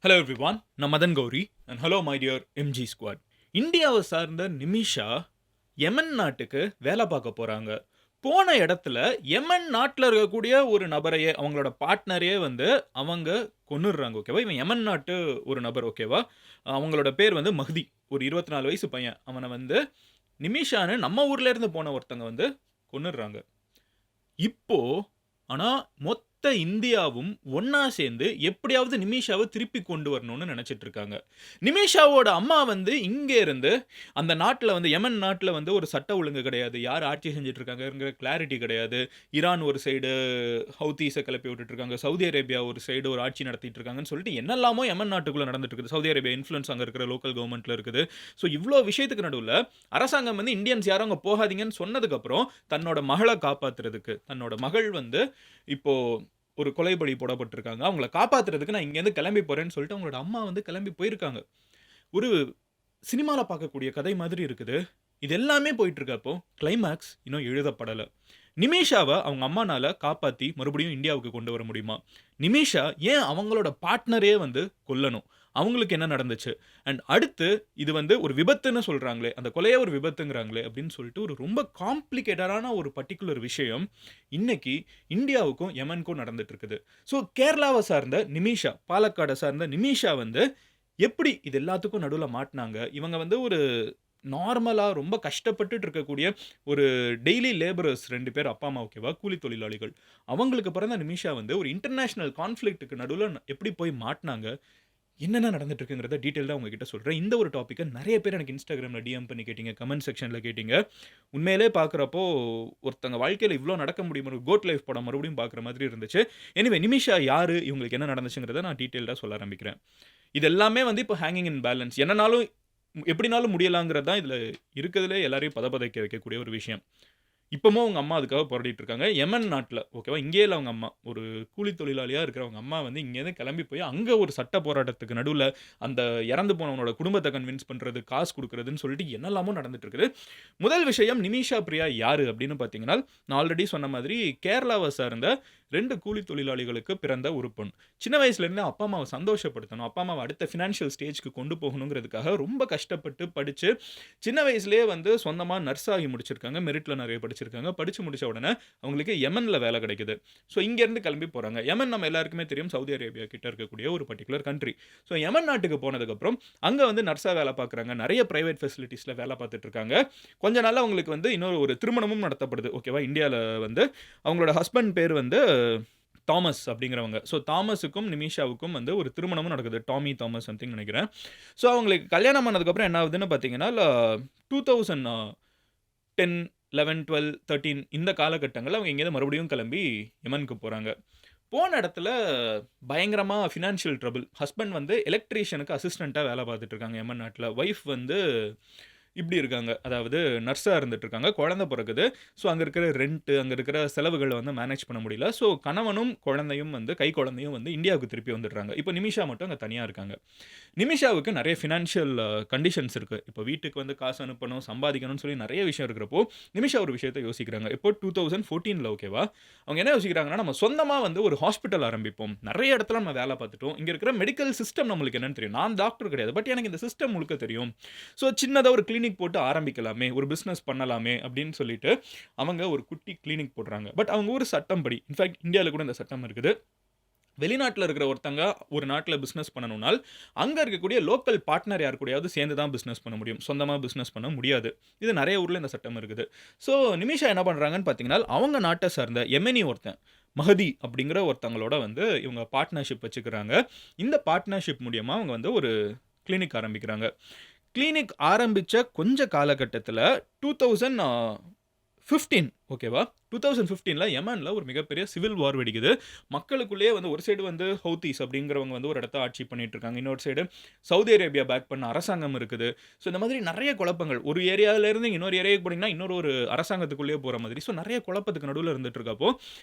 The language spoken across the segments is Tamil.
ஹலோ எவ்ரிவான், நான் Madan Gowri and hello my dear MG squad. இந்தியாவை சார்ந்த நிமிஷா யெமன் நாட்டுக்கு வேலை பார்க்க போறாங்க. போன இடத்துல யெமன் நாட்டுல இருக்கக்கூடிய ஒரு நபரையே, அவங்களோட பார்ட்னரையே வந்து அவங்க கொன்னுடுறாங்க. ஓகேவா? இவன் யெமன் நாட்டு ஒரு நபர். ஓகேவா? அவங்களோட பேர் வந்து மஹ்தி. ஒரு 24 வயசு பையன். அவன வந்து நிமிஷான்னு நம்ம ஊர்ல இருந்து போன ஒருத்தங்க வந்து கொன்னுடுறாங்க. இப்போ ஆனா மொத்த இந்தியாவும் ஒண்ணா சேர்ந்து எப்படியாவது நிமிஷாவ திருப்பி கொண்டு வரணும்னு நினைச்சிட்டு இருக்காங்க. நிமிஷாவோட அம்மா வந்து இங்க இருந்து அந்த நாட்டுல வந்து யெமன் நாட்டுல வந்து ஒரு சட்ட ஒழுங்கு கிடையாது. யார் ஆட்சி செஞ்சுட்டு இருக்காங்கங்கிற கிளாரிட்டி கிடையாது. ஈரான் ஒரு சைடு ஹவுதீஸ கிளப்பி விட்டுட்டு இருக்காங்க. சவுதி அரேபியா ஒரு சைடு ஒரு ஆட்சி நடத்திட்டு இருக்காங்கன்னு சொல்லிட்டு என்னெல்லாமோ யெமன் நாட்டுக்குள்ள நடந்துட்டு இருக்குது. சவுதி அரேபியா இன்ஃப்ளூயன்ஸ் அங்க இருக்கிற லோக்கல் கவர்ன்மெண்ட்ல இருக்குது. சோ இவ்ளோ விஷயத்துக்கு நடுவுல அரசாங்கம் வந்து இந்தியன்ஸ் யாரும் அங்க போகாதீங்கன்னு சொன்னதுக்கு அப்புறம் தன்னோட மகள காப்பாத்துறதுக்கு, தன்னோட மகள் வந்து இப்போ ஒரு கொலைபழி போடப்பட்டிருக்காங்க. அவங்கள காப்பாத்துறதுக்கு நான் இங்கேருந்து கிளம்பி போறேன்னு சொல்லிட்டு அவங்களோட அம்மா வந்து கிளம்பி போயிருக்காங்க. ஒரு சினிமால பார்க்கக்கூடிய கதை மாதிரி இருக்குது. இது எல்லாமே போயிட்டு இருக்கப்போ, கிளைமாக்ஸ் இன்னும் எழுதப்படல. நிமிஷாவ அவங்க அம்மானால காப்பாத்தி மறுபடியும் இந்தியாவுக்கு கொண்டு வர முடியுமா? நிமிஷா ஏன் அவங்களோட பார்ட்னரே வந்து கொல்லணும்? அவங்களுக்கு என்ன நடந்துச்சு? அண்ட் அடுத்து இது வந்து ஒரு விபத்துன்னு சொல்றாங்களே, அந்த கொலையே ஒரு விபத்துங்கிறாங்களே அப்படின்னு சொல்லிட்டு ஒரு ரொம்ப காம்ப்ளிகேட்டடான ஒரு பர்ட்டிகுலர் விஷயம் இன்னைக்கு இந்தியாவுக்கும், யெமனுக்கும் நடந்துட்டு இருக்குது. ஸோ கேரளாவ சார்ந்த நிமிஷா, பாலக்காட சார்ந்த நிமிஷா வந்து எப்படி இது எல்லாத்துக்கும் நடுவுல மாட்னாங்க? இவங்க வந்து ஒரு நார்மலா ரொம்ப கஷ்டப்பட்டுட்டு இருக்கக்கூடிய ஒரு டெய்லி லேபரர்ஸ் 2 பேர் அப்பா, அம்மா ஓகேவா? கூலி தொழிலாளிகள். அவங்களுக்கு பிறந்த நிமிஷா வந்து ஒரு இன்டர்நேஷனல் கான்ஃப்ளிக்ட்க்கு நடுவுல எப்படி போய் மாட்னாங்க? என்னென்ன நடந்துட்டு இருக்குங்கிறத டீட்டெயில்டா உங்ககிட்ட சொல்றேன். இந்த ஒரு டாபிக்க நெறைய பேர் எனக்கு Instagramல டிஎம் பண்ணி கேட்டீங்க. கமெண்ட் செக்ஷன்ல கேட்டீங்க. உண்மையிலே பார்க்கிறப்போ, ஒருத்தங்க வாழ்க்கையில இவ்ளோ நடக்க முடியுமா? ஒரு கோட் லைஃப் படம் மறுபடியும் பார்க்குற மாதிரி இருந்துச்சு. எனிவே நிமிஷா யாரு? இவங்களுக்கு என்ன நடந்துச்சுங்கிறத நான் டீட்டெயில்டா சொல்ல ஆரம்பிக்கிறேன். இது எல்லாமே வந்து இப்போ ஹேங்கிங் இன் பேலன்ஸ். என்னனாலும் எப்படினாலும் முடியலாங்கிறது தான் இதுல இருக்கிறதுலே எல்லாரையும் பதபதைக்க வைக்கக்கூடிய ஒரு விஷயம். இப்பமும் அவங்க அம்மா அதுக்காக போராடிட்டு இருக்காங்க. யெமன் நாட்ல ஓகேவா? இங்கேயே இல்ல அவங்க அம்மா. ஒரு கூலி தொழிலாளியா இருக்கிற அவங்க அம்மா வந்து இங்கேருந்து கிளம்பி போய் அங்க ஒரு சட்ட போராட்டத்துக்கு நடுவுல அந்த இறந்து போனவனோட குடும்பத்த கன்வின்ஸ் பண்றது, காசு குடுக்குறதுன்னு சொல்லிட்டு என்னெல்லாமோ நடந்துட்டு இருக்குது. முதல் விஷயம் நிமிஷா பிரியா யாரு அப்படின்னு பார்த்தீங்கன்னா, நான் ஆல்ரெடி சொன்ன மாதிரி கேரளாவ சார்ந்த 2 கூலி தொழிலாளிகளுக்கு பிறந்த ஒரு பொண். சின்ன வயசுல இருந்தே அப்பா, அம்மாவ சந்தோஷப்படுத்தணும். அப்பா, அம்மாவ அடுத்த ஃபினான்ஷியல் ஸ்டேஜ்க்கு கொண்டு போகணுங்கிறதுக்காக ரொம்ப கஷ்டப்பட்டு படிச்சு, சின்ன வயசுலயே வந்து சொந்தமா நர்ஸ் ஆகி முடிச்சிருக்காங்க. மெரிட்ல நெறைய படிச்சிருக்காங்க. படிச்சு முடிச்ச உடனே அவங்களுக்கு யெமன்ல வேலை கிடைக்குது. ஸோ இங்கேருந்து கிளம்பி போறாங்க. யெமன் நம்ம எல்லாருக்குமே தெரியும். சவுதி அரேபியா கிட்ட இருக்கக்கூடிய ஒரு பர்ட்டிகுலர் கண்ட்ரி. ஸோ யெமன் நாட்டுக்கு போனதுக்கப்புறம் அங்க வந்து நர்ஸா வேலை பார்க்குறாங்க. நெறைய பிரைவேட் ஃபெசிலிட்டீஸ்ல வேலை பார்த்துட்டு இருக்காங்க. கொஞ்ச நாள்ல அவங்களுக்கு வந்து இன்னொரு ஒரு திருமணமும் நடத்தப்படுது. ஓகேவா? இந்தியால வந்து அவங்களோட ஹஸ்பண்ட் பேர் வந்து தாமஸ் அப்படிங்கிறவங்க. ஸோ தாமஸுக்கும், நிமிஷாவுக்கும் வந்து ஒரு திருமணமும் நடக்குது. டாமி தாமஸ் சம்திங் நெனைக்கிறேன். ஸோ அவங்களுக்கு கல்யாணம் ஆனதுக்கப்புறம் என்ன ஆகுதுன்னு பார்த்தீங்கன்னா, 2010, 11, 12, 13 இந்த காலகட்டங்கள்ல அவங்க இங்கேருந்து மறுபடியும் கிளம்பி யெமனுக்கு போறாங்க. போன இடத்துல பயங்கரமா ஃபினான்ஷியல் ட்ரபிள். ஹஸ்பண்ட் வந்து எலக்ட்ரீஷியனுக்கு அசிஸ்டன்ட்டா வேலை பார்த்துட்டு இருக்காங்க யெமன் நாட்ல. வைஃப் வந்து இப்படி இருக்காங்க. அதாவது நர்ஸா இருந்துட்டு இருக்காங்க. குழந்தை பொறக்குது. ஸோ அங்க இருக்கிற ரென்ட், அங்க இருக்கிற செலவுகள வந்து மேனேஜ் பண்ண முடியல. ஸோ கணவனும், குழந்தையும் வந்து குழந்தையும் வந்து இந்தியாவுக்கு திருப்பி வந்துடுறாங்க. இப்போ நிமிஷா மட்டும் அங்க தனியா இருக்காங்க. நிமிஷாவுக்கு நெறைய ஃபினான்ஷியல் கண்டிஷன்ஸ் இருக்கு. இப்போ வீட்டுக்கு வந்து காசு அனுப்பணும், சம்பாதிக்கணும்னு சொல்லி நெறைய விஷயம் இருக்கிறப்போ, நிமிஷா ஒரு விஷயத்த யோசிக்கிறாங்க. இப்போ 2014ல ஓகேவா? அவங்க என்ன யோசிக்கிறாங்கன்னா, நம்ம சொந்தமா வந்து ஒரு ஹாஸ்பிட்டல் ஆரம்பிப்போம். நெறைய இடத்துல நம்ம வேலை பார்த்துட்டோம். இங்க இருக்கிற மெடிக்கல் சிஸ்டம் நம்மளுக்கு என்னன்னு தெரியும். நான் டாக்டர் கிடையாது. பட் எனக்கு இந்த சிஸ்டம் முழுக்க தெரியும். ஸோ சின்னதா ஒரு கிளினிக் போட்டு ஆரம்பிக்கலாமே, ஒரு பிசினஸ் பண்ணலாமே அப்படின்னு சொல்லிட்டு, அவங்க ஒரு குட்டி கிளினிக் போடுறாங்க. பட் அவங்க ஊர் சட்டம் படி, இன்ஃபாக்ட் இந்தியால கூட இந்த சட்டம் இருக்குது. வெளிநாட்டுல இருக்கிற ஒருத்தங்க ஒரு நாட்டுல பிசினஸ் பண்ணணும்னால், அங்க இருக்கக்கூடிய லோக்கல் பார்ட்னர் யார் கூடயாவது சேர்ந்து தான் பிசினஸ் பண்ண முடியும். சொந்தமா பிசினஸ் பண்ண முடியாது. இது நெறைய ஊர்ல இந்த சட்டம் இருக்குது. ஸோ நிமிஷா என்ன பண்றாங்கன்னு பார்த்தீங்கன்னா, அவங்க நாட்ட சார்ந்த யெமெனி ஒருத்தன், மஹதி அப்படிங்கிற ஒருத்தங்களோட வந்து இவங்க பார்ட்னர்ஷிப் வச்சுக்கிறாங்க. இந்த பார்ட்னர்ஷிப் மூலியமா அவங்க வந்து ஒரு கிளினிக் ஆரம்பிக்கிறாங்க. கிளினிக் ஆரம்பிச்ச கொஞ்ச காலகட்டத்தில 2015 ஓகேவா? 2015ல யெமன்ல ஒரு மிகப்பெரிய சிவில் வார் வெடிக்குது. மக்களுக்குள்ளேயே வந்து ஒரு சைடு வந்து ஹவுதீஸ் அப்படிங்கிறவங்க வந்து ஒரு இடத்த ஆட்சி பண்ணிட்டு இருக்காங்க. இன்னொரு சைடு சவுதி அரேபியா பேக் பண்ண அரசாங்கம் இருக்குது. ஸோ இந்த மாதிரி நெறைய குழப்பங்கள். ஒரு ஏரியால இருந்து இன்னொரு ஏரியாவுக்கு போனீங்கன்னா, இன்னொரு ஒரு அரசாங்கத்துக்குள்ளேயே போற மாதிரி. ஸோ நெறைய குழப்பத்துக்கு நடுவுல இருந்துட்டு இருக்கப்போ,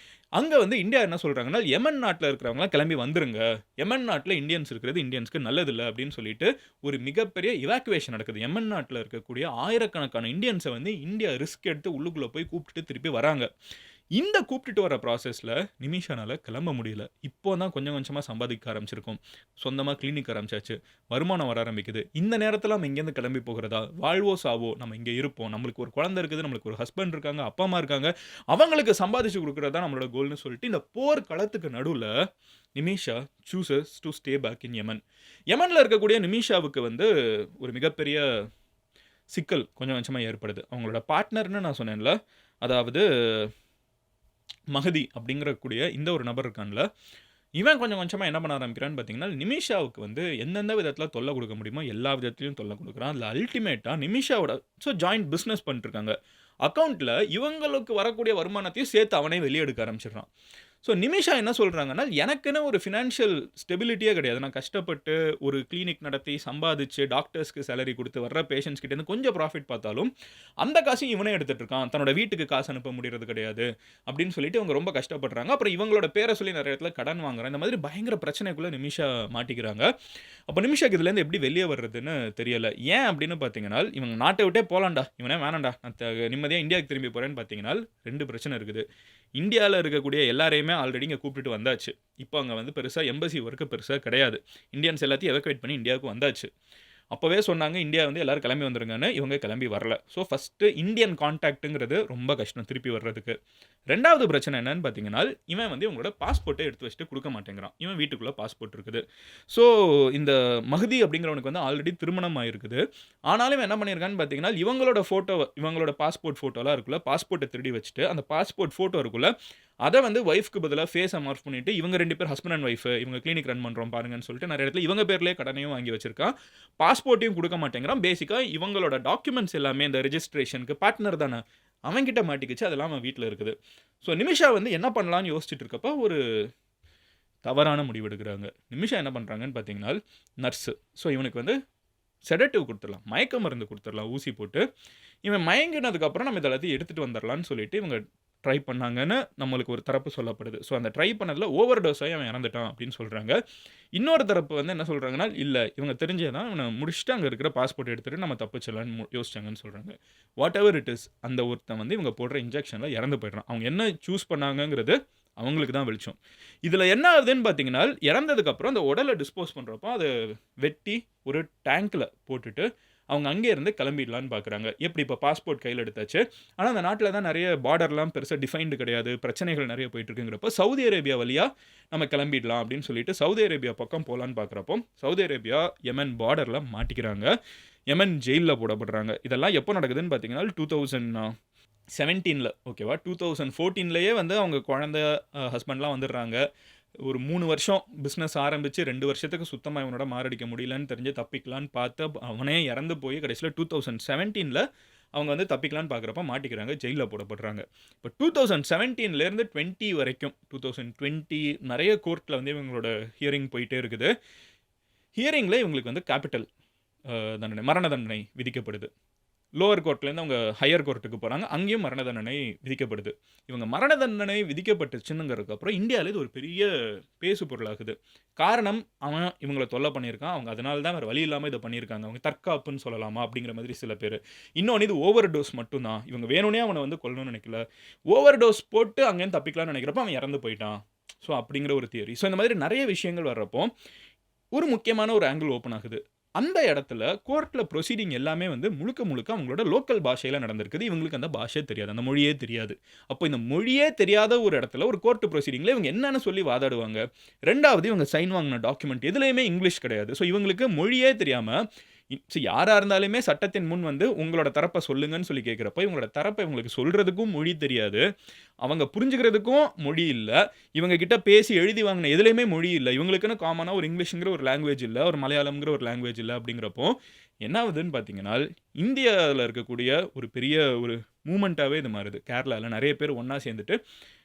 அங்க வந்து இந்தியா என்ன சொல்றாங்கன்னா, யெமன் நாட்ல இருக்கிறவங்கலாம் கிளம்பி வந்துருங்க. யெமன் நாட்ல இந்தியன்ஸ் இருக்கிறது இந்தியன்ஸ்க்கு நல்லதில்ல அப்படின்னு சொல்லிட்டு, ஒரு மிகப்பெரிய இவாக்குவேஷன் நடக்குது. யெமன் நாட்ல இருக்கக்கூடிய ஆயிரக்கணக்கான இந்தியன்ஸ வந்து இந்தியா ரிஸ்க் எடுத்து உள்ளுக்குள்ள போய் கூப்பிட்டுட்டு திருப்பி வராங்க. இந்த கூப்பிட்டுட்டு வர ப்ராசஸ்ல நிமிஷானால கிளம்ப முடியல. இப்போ தான் கொஞ்சம் கொஞ்சமா சம்பாதிக்க ஆரம்பிச்சிருக்கோம். சொந்தமா கிளினிக் ஆரம்பிச்சாச்சு. வருமானம் வர ஆரம்பிக்குது. இந்த நேரத்தில நம்ம இங்கேருந்து கிளம்பி போகிறதா? வாழ்வோ! சாவோ! நம்ம இங்க இருப்போம். நம்மளுக்கு ஒரு குழந்தை இருக்குது. நம்மளுக்கு ஒரு ஹஸ்பண்ட் இருக்காங்க. அப்பா, அம்மா இருக்காங்க. அவங்களுக்கு சம்பாதிச்சு குடுக்குறது தான் நம்மளோட கோல்ன்னு சொல்லிட்டு, இந்த போர் களத்துக்கு நடுவுல Nimisha chooses to stay back in Yemen. யெமன்ல இருக்கக்கூடிய நிமிஷாவுக்கு வந்து ஒரு மிகப்பெரிய சிக்கல் கொஞ்சம் கொஞ்சமா ஏற்படுது. அவங்களோட பார்ட்னர்ன்னு நான் சொன்னேன்ல. அதாவது மஹதி அப்படிங்கிறக்கூடிய இந்த ஒரு நபர் இருக்கான்ல. இவன் கொஞ்சம் கொஞ்சமா என்ன பண்ண ஆரம்பிக்கிறான்னு பார்த்தீங்கன்னா, நிமிஷாவுக்கு வந்து எந்தெந்த விதத்தில தொல்ல குடுக்க முடியுமோ, எல்லா விதத்திலயும் தொல்ல குடுக்குறான். அதில அல்டிமேட்டா நிமிஷாவோட ஜாயிண்ட் பிசினஸ் பண்ணிட்டுருக்காங்க. அக்கவுண்ட்ல இவங்களுக்கு வரக்கூடிய வருமானத்தையும் சேர்த்து அவனே வெளிய எடுக்க ஆரம்பிச்சுடுறான். நிமிஷா என்ன சொல்றாங்கன்னா, எனக்குன்னு ஒரு ஃபினான்ஷியல் ஸ்டெபிலிட்டியே கிடையாது. நான் கஷ்டப்பட்டு ஒரு கிளினிக் நடத்தி, சம்பாதிச்சு, டாக்டர்ஸ்க்கு சேலரி குடுத்து, வர்ற பேஷண்ட்ஸ் கிட்டேருந்து கொஞ்சம் ப்ராஃபிட் பார்த்தாலும், அந்த காசையும் இவனே எடுத்துட்டு இருக்கான். தன்னோட வீட்டுக்கு காசு அனுப்ப முடியறது கிடையாது. அப்படின்னு சொல்லிட்டு இவங்க ரொம்ப கஷ்டப்படுறாங்க. அப்புறம் இவங்களோட பேர சொல்லி நெறைய இடத்துல கடன் வாங்குறான். இந்த மாதிரி பயங்கர பிரச்சனைக்குள்ள நிமிஷா மாட்டிக்கிறாங்க. அப்ப நிமிஷாக்கு இதுலேருந்து எப்படி வெளிய வர்றதுன்னு தெரியல. ஏன் அப்படின்னு பார்த்தீங்கன்னா, இவங்க நாட்ட விட்டே போலாம்டா. இவனே வேணாம்டா. நான் நிம்மதியா இந்தியாவுக்கு திரும்பி போறேன்னு பார்த்தீங்கன்னா, 2 பிரச்சனை இருக்குது. இந்தியால இருக்கக்கூடிய எல்லாரையுமே ஆல்ரெடி இங்க கூப்பிட்டுட்டு வந்தாச்சு. இப்போ அங்க வந்து பெருசா எம்பசி ஒர்க் பெருசா கிடையாது. இந்தியன்ஸ் எல்லாத்தையும் எவாக்குவேட் பண்ணி இந்தியாவுக்கு வந்தாச்சு. அப்பவே சொன்னாங்க இந்தியா வந்து எல்லாரும் கிளம்பி வந்துருங்கன்னு. இவங்க கிளம்பி வரல. ஃபர்ஸ்ட்டு இந்தியன் கான்டாக்ட்ங்கிறது ரொம்ப கஷ்டம் திருப்பி வர்றதுக்கு. 2வது பிரச்சனை என்னன்னு பார்த்தீங்கன்னா, இவன் வந்து இவங்களோட பாஸ்போர்ட்ட எடுத்து வச்சுட்டு குடுக்க மாட்டேங்கிறான். இவன் வீட்டுக்குள்ள பாஸ்போர்ட் இருக்குது. ஸோ இந்த மஹதி அப்படிங்கிறவனுக்கு வந்து ஆல்ரெடி திருமணம் ஆயிருக்குது. ஆனாலும் இவன் என்ன பண்ணியிருக்கான்னு பார்த்தீங்கன்னா, இவங்களோட ஃபோட்டோவ இவங்களோட பாஸ்போர்ட் ஃபோட்டோலாம் இருக்குல்ல, பாஸ்போர்ட்ட திருடி வச்சுட்டு, அந்த பாஸ்போர்ட் ஃபோட்டோ இருக்குல்ல, அத வந்து ஒய்ஃப்க்கு பதிலா ஃபேஸ மார்ஃப் பண்ணிட்டு, இவங்க 2 பேர் ஹஸ்பண்ட் அண்ட் ஒய்ஃப் இவங்க கிளினிக் ரன் பண்றோம் பாருங்கன்னு சொல்லிட்டு நெறைய இடத்துல இவங்க பேர்லயே கடனையும் வாங்கி வச்சிருக்கான். பாஸ்போர்ட்டையும் குடுக்க மாட்டேங்கிறான். பேசிக்கா இவங்களோட டாக்குமெண்ட்ஸ் எல்லாமே இந்த ரெஜிஸ்ட்ரேஷனுக்கு பார்ட்னர் தான. அவன்கிட்ட மாட்டிக்கிச்சு. அதெல்லாம் அவன் வீட்ல இருக்குது. நிமிஷா வந்து என்ன பண்ணலான்னு யோசிச்சுட்டு இருக்கப்ப, ஒரு தவறான முடிவு எடுக்குறாங்க. நிமிஷா என்ன பண்றாங்கன்னு பார்த்தீங்கன்னா, நர்ஸு. இவனுக்கு வந்து செடேட்டிவ் குடுத்துரலாம். மயக்க மருந்து குடுத்துரலாம் ஊசி போட்டு. இவன் மயங்கினதுக்கு அப்புறம் நம்ம இத எல்லாத்தையும் எடுத்துட்டு வந்துரலான்னு சொல்லிட்டு இவங்க ட்ரை பண்ணாங்கன்னு நம்மளுக்கு ஒரு தரப்பு சொல்லப்படுது. அந்த ட்ரை பண்ணதுல ஓவர் டோஸ் ஆயி அவன் இறந்துட்டான் அப்படின்னு சொல்றாங்க. இன்னொரு தரப்பு வந்து என்ன சொல்றாங்கன்னா, இல்ல இவங்க தெரிஞ்சே தான் இவன முடிச்சுட்டு அங்க இருக்கிற பாஸ்போர்ட் எடுத்துட்டு நம்ம தப்பிச்சிடலான்னு யோசிச்சாங்கன்னு சொல்றாங்க. வாட் எவர் இட் இஸ் அந்த ஒருத்தன் வந்து இவங்க போடுற இன்ஜெக்ஷன்ல இறந்து போயிடுறான். அவங்க என்ன சூஸ் பண்ணாங்கங்கிறது அவங்களுக்கு தான் வெளிச்சம். இதுல என்ன ஆகுதுன்னு பார்த்தீங்கன்னா, இறந்ததுக்கு அப்புறம் அந்த உடல டிஸ்போஸ் பண்றப்போ அத வெட்டி ஒரு டேங்க்ல போட்டுட்டு அவங்க அங்கே இருந்து கிளம்பிடலான்னு பார்க்குறாங்க. எப்படி இப்போ பாஸ்போர்ட் கையில எடுத்தாச்சு. ஆனா அந்த நாட்ல தான் நெறைய பார்டர்லாம் பெருசா டிஃபைன்டு கிடையாது. பிரச்சனைகள் நெறைய போயிட்டு இருக்குங்கிறப்போ, சவுதி அரேபியா வழியா நம்ம கிளம்பிடலாம் அப்படின்னு சொல்லிட்டு சவுதி அரேபியா பக்கம் போலான்னு பார்க்குறப்போ, சவுதி அரேபியா யெமன் பார்டர்ல மாட்டிக்கிறாங்க. யெமன் ஜெயில்ல போடப்படுறாங்க. இதெல்லாம் எப்போ நடக்குதுன்னு பார்த்தீங்கன்னா, 2017ல ஓகேவா? 2014லயே வந்து அவங்க குழந்தை, ஹஸ்பண்ட்லாம் வந்துடுறாங்க. ஒரு 3 வருஷம் பிசினஸ் ஆரம்பிச்சு 2 வருஷத்துக்கு சுத்தமா இவனோட மாரடிக்க முடியலன்னு தெரிஞ்சு தப்பிக்கலான்னு பார்த்து, அவனே இறந்து போய் கடைசியில 2017ல அவங்க வந்து தப்பிக்கலான்னு பார்க்குறப்ப மாட்டிக்கிறாங்க. ஜெயில்ல போடப்படுறாங்க. இப்போ 2017லேருந்து 20 வரைக்கும் 2020 நெறைய கோர்ட்ல வந்து இவங்களோட ஹியரிங் போயிட்டே இருக்குது. ஹியரிங்ல இவங்களுக்கு வந்து கேப்பிட்டல் தண்டனை, மரண தண்டனை விதிக்கப்படுது. லோவர் கோர்ட்லேருந்து அவங்க ஹையர் கோர்ட்டுக்கு போறாங்க. அங்கேயும் மரண தண்டனை விதிக்கப்படுது. இவங்க மரண தண்டனை விதிக்கப்பட்டுச்சுங்கிறதுக்கு அப்புறம் இந்தியால இது ஒரு பெரிய பேசு பொருளாகுது. காரணம், அவன் இவங்கள தொல்ல பண்ணியிருக்கான். அவங்க அதனால தான் வேற வழி இல்லாம இத பண்ணியிருக்காங்க. அவங்க தற்காப்புன்னு சொல்லலாமா? அப்படிங்கிற மாதிரி சில பேரு. இன்னொன்னு இது ஓவர் டோஸ் மட்டும் தான். இவங்க வேணும்னே அவன வந்து கொல்லணும்னு நினைக்கல. ஓவர் டோஸ் போட்டு அங்கேருந்து தப்பிக்கலாம்னு நினைக்கிறப்ப அவன் இறந்து போயிட்டான். அப்படிங்கிற ஒரு தியரி. இந்த மாதிரி நெறைய விஷயங்கள் வர்றப்போ, ஒரு முக்கியமான ஒரு ஆங்கிள் ஓப்பன் ஆகுது. அந்த இடத்துல கோர்ட்ல ப்ரொசீடிங் எல்லாமே வந்து முழுக்க முழுக்க அவங்களோட லோக்கல் பாஷையில நடந்திருக்குது. இவங்களுக்கு அந்த பாஷை தெரியாது. அந்த மொழியே தெரியாது. அப்போ இந்த மொழியே தெரியாத ஒரு இடத்துல ஒரு கோர்ட் ப்ரொசீடிங்ல இவங்க என்னன்னு சொல்லி வாதாடுவாங்க. 2வது இவங்க சைன் வாங்குன டாக்குமெண்ட் எதுலயுமே இங்கிலீஷ் கிடையாது. இவங்களுக்கு மொழியே தெரியாம யாரா இருந்தாலுமே சட்டத்தின் முன் வந்து உங்களோட தரப்ப சொல்லுங்கன்னு சொல்லி கேட்கிறப்ப, இவங்களோட தரப்ப இவங்களுக்கு சொல்றதுக்கும் மொழி தெரியாது. அவங்க புரிஞ்சுக்கிறதுக்கும் மொழி இல்ல. இவங்க கிட்ட பேசி எழுதி வாங்குன எதுலயுமே மொழி இல்ல. இவங்களுக்குன்னு காமனா ஒரு இங்கிலீஷ்ங்கிற ஒரு லாங்குவேஜ் இல்ல. ஒரு மலையாளம்ங்கிற ஒரு லாங்குவேஜ் இல்ல அப்படிங்கிறப்போ, என்ன ஆகுதுன்னு பார்த்தீங்கன்னா, இந்தியால இருக்கக்கூடிய ஒரு பெரிய ஒரு மூவ்மெண்ட்டாவே இது மாறுது. கேரளால நெறைய பேர் ஒண்ணா சேர்ந்துட்டு,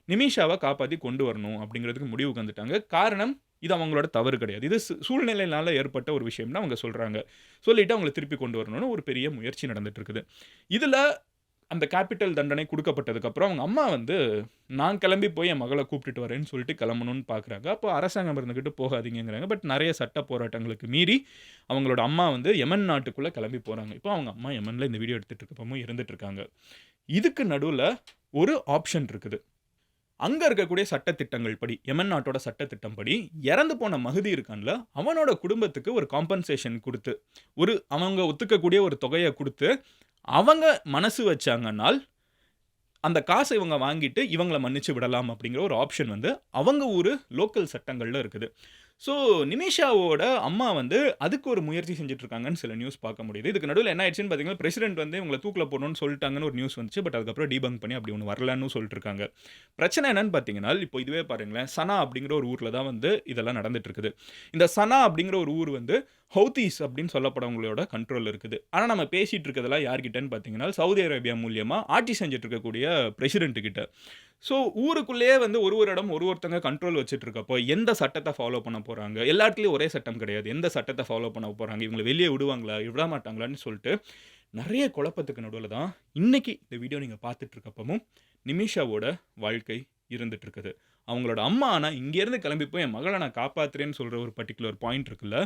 நிமிஷாவ காப்பாத்தி கொண்டு வரணும் அப்படிங்கிறதுக்கு முடிவுக்கு வந்துட்டாங்க. காரணம், இது அவங்களோட தவறு கிடையாது. இது சூழ்நிலையினால ஏற்பட்ட ஒரு விஷயம்னு அவங்க சொல்றாங்க. சொல்லிட்டு அவங்கள திருப்பி கொண்டு வரணும்னு ஒரு பெரிய முயற்சி நடந்துட்டு இருக்குது. இதுல அந்த கேப்பிட்டல் தண்டனை குடுக்கப்பட்டதுக்கு அப்புறம் அவங்க அம்மா வந்து, நான் கிளம்பி போய் என் மகள கூப்பிட்டுட்டு வரேன்னு சொல்லிட்டு கிளம்பணும்னு பார்க்குறாங்க. அப்போ அரசாங்கம் இருந்துகிட்டு போகாதீங்கங்கிறாங்க. பட் நெறைய சட்ட போராட்டங்களுக்கு மீறி அவங்களோட அம்மா வந்து யெமன் நாட்டுக்குள்ள கிளம்பி போறாங்க. இப்போ அவங்க அம்மா யெமன்ல இந்த வீடியோ எடுத்துட்டு இருக்கப்பவும் இருந்துட்டு இருக்காங்க. இதுக்கு நடுவுல ஒரு ஆப்ஷன் இருக்குது. அங்க இருக்கக்கூடிய சட்டதிட்டங்கள் படி, யெமன் நாட்டோட சட்டதிட்டம் படி, இறந்து போன மஹதி இருக்கான்ல, அவனோட குடும்பத்துக்கு ஒரு காம்பன்சேஷன் குடுத்து, அவங்க ஒத்துக்கக்கூடிய ஒரு தொகைய குடுத்து, அவங்க மனசு வச்சாங்கன்னால், அந்த காச இவங்க வாங்கிட்டு, இவங்கள மன்னிச்சு விடலாம் அப்படிங்கிற ஒரு ஆப்ஷன் வந்து, அவங்க ஊரு லோக்கல் சட்டங்கள்ல இருக்குது. ஸோ, நிமிஷாவோட அம்மா வந்து அதுக்கு ஒரு முயற்சி செஞ்சுட்டு இருக்காங்கன்னு சில நியூஸ் பார்க்க முடியுது. இதுக்கு நடுவுல என்ன ஆயிடுச்சுன்னு பார்த்தீங்கன்னா, பிரசிடென்ட் வந்து இவங்கள தூக்குல போடணும்னு சொல்லிட்டாங்கன்னு ஒரு நியூஸ் வந்துச்சு. பட் அதுக்கப்புறம் டீபங்க் பண்ணி அப்படி ஒண்ணு வரலன்னு சொல்லிட்டு இருக்காங்க. பிரச்சனை என்னன்னு பார்த்தீங்கன்னா, இப்போ இதுவே பாருங்களேன், சனா அப்படிங்கிற ஒரு ஊர்ல தான் வந்து இதெல்லாம் நடந்துட்டு இருக்குது. இந்த சனா அப்படிங்கிற ஒரு ஊர் வந்து ஹவுதீஸ் அப்படின்னு சொல்லப்படவங்களோட கண்ட்ரோல்ல இருக்குது. ஆனா நம்ம பேசிட்டு இருக்கிறதெல்லாம் யார்கிட்டன்னு பார்த்தீங்கன்னா, சவுதி அரேபியா மூலியமா ஆட்சி செஞ்சுட்டு இருக்கக்கூடிய பிரசிடென்ட் கிட்ட. ஸோ ஊருக்குள்ளேயே வந்து ஒரு இடம் ஒருத்தங்க கண்ட்ரோல் வச்சுட்டு இருக்கப்போ, எந்த சட்டத்த ஃபாலோ பண்ண போறாங்க? எல்லா இடத்துலயும் ஒரே சட்டம் கிடையாது. எந்த சட்டத்த ஃபாலோ பண்ண போறாங்க? இவங்கள வெளிய விடுவாங்களா? விட மாட்டாங்களான்னு சொல்லிட்டு, நெறைய குழப்பத்துக்கு நடுவுல தான், இன்னைக்கு இந்த வீடியோ நீங்க பார்த்துட்டு இருக்கப்பவும், நிமிஷாவோட வாழ்க்கை இருந்துட்டு இருக்குது. அவங்களோட அம்மா ஆனா இங்கேருந்து கிளம்பி போய் என் மகள நான் காப்பாத்துறேன்னு சொல்ற ஒரு பர்ட்டிகுலர் பாயிண்ட் இருக்குல்ல,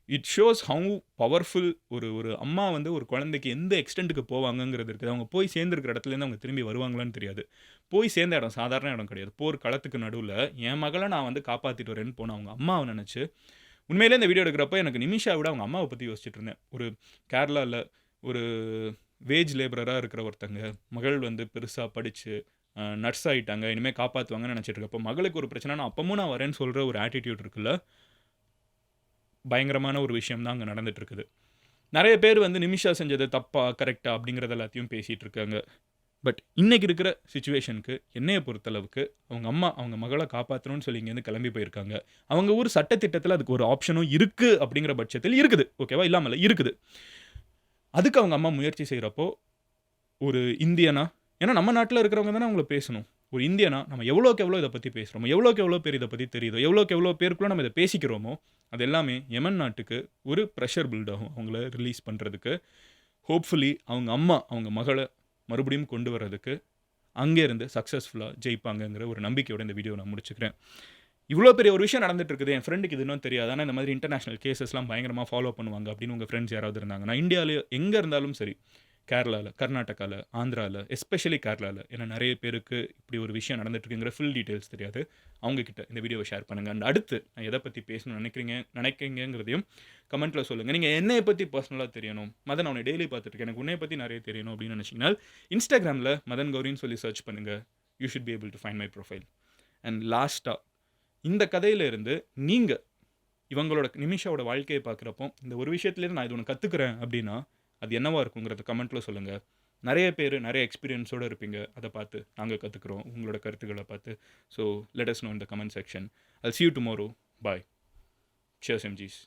இட் ஷோஸ் ஹவ் பவர்ஃபுல் ஒரு ஒரு அம்மா வந்து ஒரு குழந்தைக்கு எந்த எக்ஸ்டென்ட்க்கு போவாங்கங்கிறது இருக்குது. அவங்க போய் சேர்ந்திருக்கிற இடத்துலேருந்து அவங்க திரும்பி வருவாங்களான்னு தெரியாது. போய் சேர்ந்த இடம் சாதாரண இடம் கிடையாது. போர் களத்துக்கு நடுவுல என் மகள நான் வந்து காப்பாத்திட்டு வரேன்னு போன அவங்க அம்மாவ நெனச்சு, உண்மையிலேயே இந்த வீடியோ எடுக்கிறப்ப எனக்கு நிமிஷா விட அவங்க அம்மாவ பத்தி யோசிச்சுட்டு இருந்தேன். ஒரு கேரளால ஒரு வேஜ் லேபரரா இருக்கிற ஒருத்தங்க, மகள் வந்து பெருசா படிச்சு நர்ஸ் ஆயிட்டாங்க. இனிமே காப்பாத்துவாங்கன்னு நெனச்சிட்டு இருக்கப்போ, மகளுக்கு ஒரு பிரச்சனைனா அப்பவும் நான் வரேன்னு சொல்ற ஒரு ஆட்டிட்யூட் இருக்குல்ல, பயங்கரமான ஒரு விஷயம் தான் அங்க நடந்துட்டு இருக்குது. நெறைய பேர் வந்து நிமிஷா செஞ்சது தப்பா, கரெக்ட்டா அப்படிங்கிறது எல்லாத்தையும் பேசிட்டு இருக்காங்க. பட் இன்னைக்கு இருக்கிற சிச்சுவேஷனுக்கு என்னைய பொறுத்தளவுக்கு, அவங்க அம்மா அவங்க மகள காப்பாத்தணும்னு சொல்லி இங்கேருந்து கிளம்பி போயிருக்காங்க. அவங்க ஊர் சட்டதிட்டத்தில அதுக்கு ஒரு ஆப்ஷனும் இருக்கு அப்படிங்கிற பட்சத்தில் இருக்குது. ஓகேவா? இல்லாம இல்ல, இருக்குது. அதுக்கு அவங்க அம்மா முயற்சி செய்றப்போ, ஒரு இந்தியனா ஏன்னா நம்ம நாட்டுல இருக்கிறவங்க தானே அவங்கள பேசணும். ஒரு இந்தியனா நம்ம எவ்வளோக்கு எவ்வளோ இத பத்தி பேசுறோமோ, எவ்வளோக்கு எவ்வளோ பேர் இத பத்தி தெரியுதோ, எவ்வளோக்கு எவ்வளோ பேருக்குள்ள நம்ம இத பேசிக்கிறோமோ, அது எல்லாமே யெமன் நாட்டுக்கு ஒரு பிரஷர் பில்ட் ஆகும். அவங்கள ரிலீஸ் பண்றதுக்கு. ஹோப்ஃபுல்லி அவங்க அம்மா, அவங்க மகள மறுபடியும் கொண்டு வரதுக்கு, அங்கே இருந்து சக்சஸ்ஃபுல்லா ஜெயிப்பாங்கங்கிற ஒரு நம்பிக்கையோட இந்த வீடியோவ நான் முடிச்சுக்கிறேன். இவ்வளோ பெரிய ஒரு விஷயம் நடந்துட்டு இருக்குது. என் ஃப்ரெண்டுக்கு இது இன்னும் தெரியாது. ஆனா இந்த மாதிரி இன்டர்நேஷனல் கேஸஸ்லாம் பயங்கரமா ஃபாலோ பண்ணுவாங்க அப்படின்னு உங்க ஃப்ரெண்ட்ஸ் யாராவது இருந்தாங்கன்னா, இந்தியாலயோ எங்க இருந்தாலும் சரி, கேரளால, கர்நாடகால, ஆந்திரால, எஸ்பெஷலி கேரளால, ஏன்னா நெறைய பேருக்கு இப்படி ஒரு விஷயம் நடந்துட்டு இருக்குங்கிற ஃபுல் டீட்டெயில்ஸ் தெரியாது. அவங்க கிட்ட இந்த வீடியோவ ஷேர் பண்ணுங்க. அண்ட் அடுத்து நான் எத பத்தி பேசணும்னு நினைக்கிறீங்கங்கிறதையும் கமெண்ட்ல சொல்லுங்க. நீங்க என்னைய பத்தி பெர்சனலா தெரியணும். மதன், நான் உன்னை டெய்லி பார்த்துட்டு இருக்கேன். எனக்கு உன்னைய பத்தி நெறைய தெரியணும் அப்படின்னு நினைச்சீங்கன்னா, Instagramல மதன் கௌரின்னு சொல்லி சர்ச் பண்ணுங்க. You should be able to find my profile. And லாஸ்ட்டா இந்த கதையில இருந்து நீங்க இவங்களோட நிமிஷாவோட வாழ்க்கைய பார்க்குறப்போ, இந்த ஒரு விஷயத்துலேருந்து நான் இது ஒண்ணு கத்துக்கிறேன் அப்படின்னா, அது என்னவா இருக்குங்கிறத கமெண்ட்ல சொல்லுங்க. நெறைய பேரு நெறைய எக்ஸ்பீரியன்ஸோட இருப்பீங்க. அத பார்த்து நாங்க கத்துக்கிறோம். உங்களோட கருத்துக்கள பார்த்து. So let us know in the comment section. I'll see you tomorrow. Bye. Cheers எம்ஜிஸ்.